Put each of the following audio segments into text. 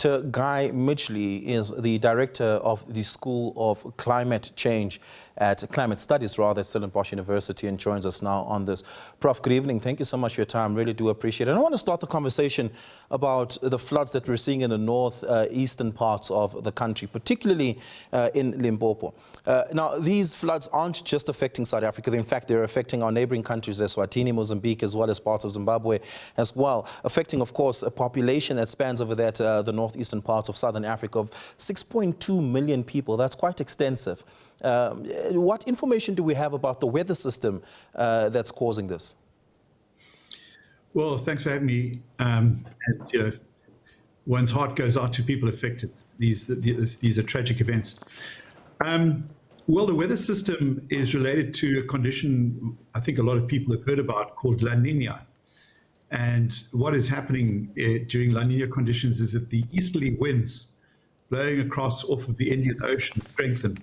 Dr. Guy Midgley is the director of the School of Climate Change at Climate Studies, at Stellenbosch University, and joins us now on this. Prof, good evening. Thank you so much for your time. Really do appreciate it. I want to start the conversation about the floods that we're seeing in the northeastern parts of the country, particularly in Limpopo. Now, these floods aren't just affecting South Africa. In fact, they're affecting our neighboring countries, Eswatini, Mozambique, as well as parts of Zimbabwe as well, affecting, of course, a population that spans over there to the northeastern parts of Southern Africa of 6.2 million people. That's quite extensive. What information do we have about the weather system that's causing this? Well, thanks for having me. One's heart goes out to people affected. These are tragic events. Well, the weather system is related to a condition I think a lot of people have heard about called La Niña. And what is happening during La Niña conditions is that the easterly winds blowing across off of the Indian Ocean strengthen.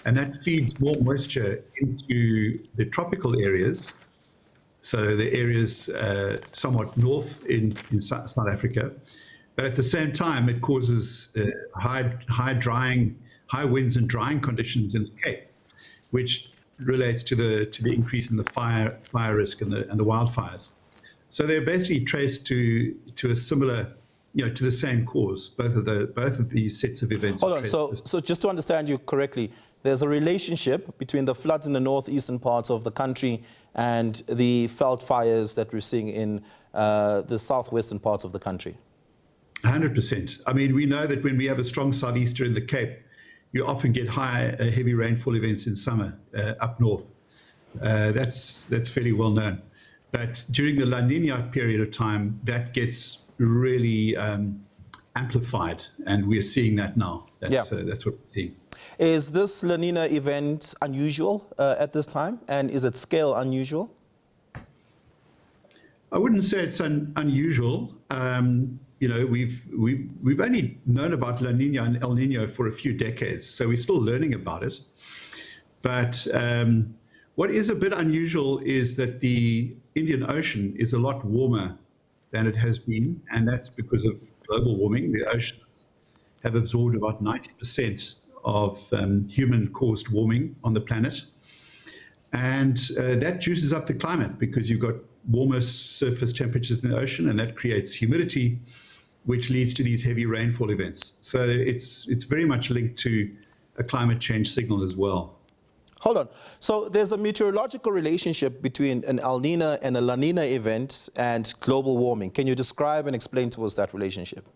And that feeds more moisture into the tropical areas, so the areas somewhat north in South Africa. But at the same time, it causes high winds and drying conditions in the Cape, which relates to the increase in the fire risk and the wildfires. So they're basically traced to a similar, to the same cause. Both of these sets of events. Hold on. So just to understand you correctly, there's a relationship between the floods in the northeastern parts of the country and the felt fires that we're seeing in the southwestern parts of the country. 100%. I mean, we know that when we have a strong southeaster in the Cape, you often get heavy rainfall events in summer up north. That's fairly well known. But during the La Niña period of time, that gets really amplified, and we're seeing that now. That's what we're seeing. Is this La Niña event unusual at this time, and is its scale unusual? I wouldn't say it's unusual. We've only known about La Niña and El Niño for a few decades, so we're still learning about it. But what is a bit unusual is that the Indian Ocean is a lot warmer than it has been, and that's because of global warming. The oceans have absorbed about 90% of human-caused warming on the planet. And that juices up the climate because you've got warmer surface temperatures in the ocean, and that creates humidity, which leads to these heavy rainfall events. So it's very much linked to a climate change signal as well. Hold on. So there's a meteorological relationship between an El Niño and a La Niña event and global warming. Can you describe and explain to us that relationship?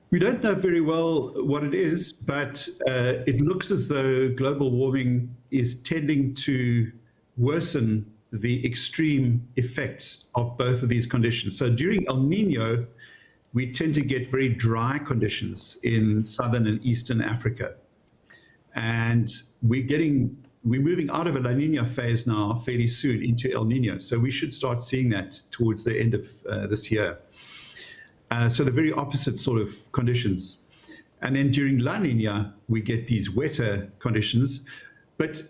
We don't know very well what it is, but it looks as though global warming is tending to worsen the extreme effects of both of these conditions. So during El Niño, we tend to get very dry conditions in southern and eastern Africa. And we're moving out of a La Niña phase now fairly soon into El Niño. So we should start seeing that towards the end of this year. So the very opposite sort of conditions. And then during La Niña, we get these wetter conditions. But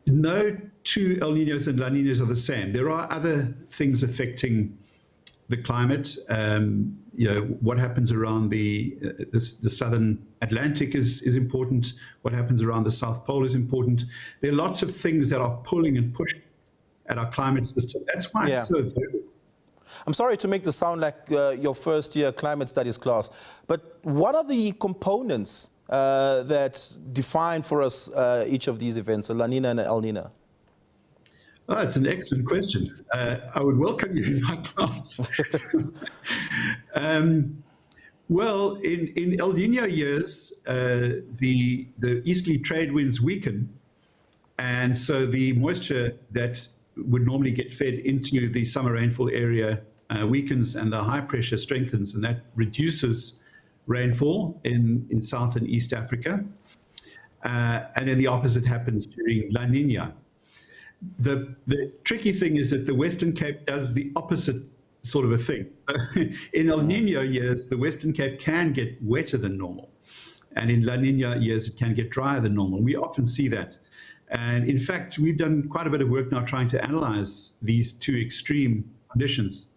no two El Niños and La Niñas are the same. There are other things affecting the climate. What happens around the southern Atlantic is important. What happens around the South Pole is important. There are lots of things that are pulling and pushing at our climate system. That's why it's so variable. I'm sorry to make this sound like your first year climate studies class, but what are the components that define for us each of these events, a La Niña and an El Niño? Oh, it's an excellent question. I would welcome you in my class. Well, in El Niño years, the easterly trade winds weaken, and so the moisture that would normally get fed into the summer rainfall area weakens, and the high pressure strengthens, and that reduces rainfall in South and East Africa. And then the opposite happens during La Niña. The tricky thing is that the Western Cape does the opposite sort of a thing. So in El Niño years, the Western Cape can get wetter than normal. And in La Niña years, it can get drier than normal. We often see that. And in fact, we've done quite a bit of work now trying to analyze these two extreme conditions.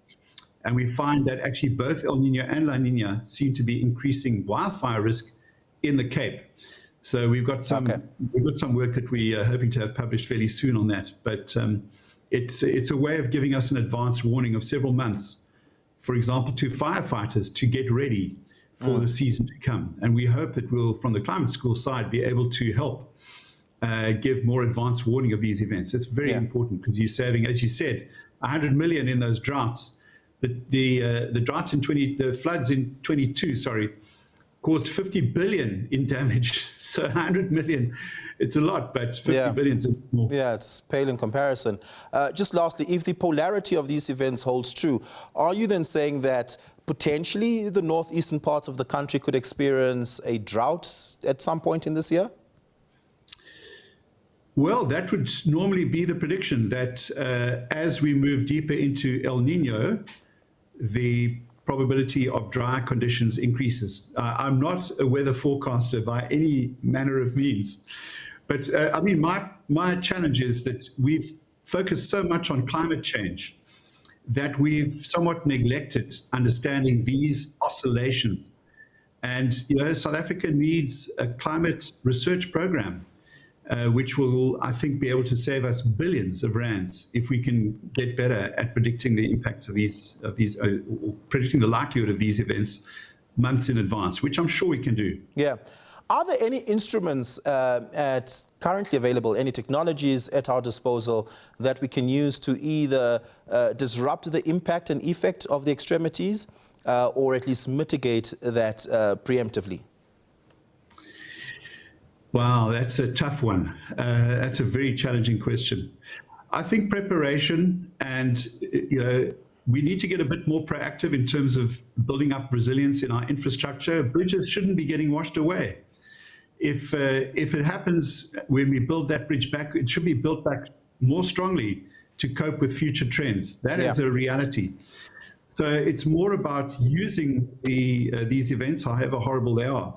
And we find that actually both El Niño and La Niña seem to be increasing wildfire risk in the Cape. So we've got some work that we are hoping to have published fairly soon on that. But it's a way of giving us an advance warning of several months, for example, to firefighters to get ready for the season to come. And we hope that we'll, from the climate school side, be able to help give more advanced warning of these events. It's very important because you're saving, as you said, 100 million in those droughts. The droughts the floods in 22, caused 50 billion in damage. So 100 million, it's a lot, but 50 billion is more. Yeah, it's pale in comparison. Just lastly, if the polarity of these events holds true, are you then saying that potentially the northeastern parts of the country could experience a drought at some point in this year? Well, that would normally be the prediction, that as we move deeper into El Niño, the probability of dry conditions increases. I'm not a weather forecaster by any manner of means, but I mean, my challenge is that we've focused so much on climate change that we've somewhat neglected understanding these oscillations. And South Africa needs a climate research program, which will, I think, be able to save us billions of rands if we can get better at predicting the impacts of these, predicting the likelihood of these events months in advance, which I'm sure we can do. Yeah. Are there any instruments currently available, any technologies at our disposal that we can use to either disrupt the impact and effect of the extremities or at least mitigate that preemptively? Wow, that's a tough one. That's a very challenging question. I think preparation and, we need to get a bit more proactive in terms of building up resilience in our infrastructure. Bridges shouldn't be getting washed away. If it happens when we build that bridge back, it should be built back more strongly to cope with future trends. That is a reality. So it's more about using these events, however horrible they are,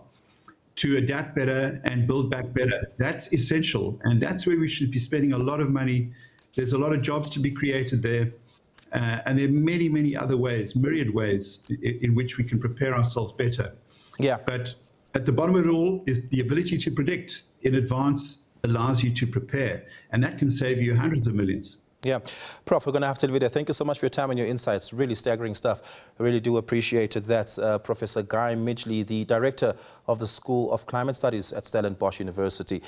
to adapt better and build back better. That's essential, and that's where we should be spending a lot of money. There's a lot of jobs to be created there, and there are many, many other ways, myriad ways in which we can prepare ourselves better. Yeah. But at the bottom of it all is the ability to predict in advance allows you to prepare, and that can save you hundreds of millions. Yeah. Prof, we're going to have to leave it there. Thank you so much for your time and your insights. Really staggering stuff. I really do appreciate it. That's Professor Midgley, the Director of the School of Climate Studies at Stellenbosch University.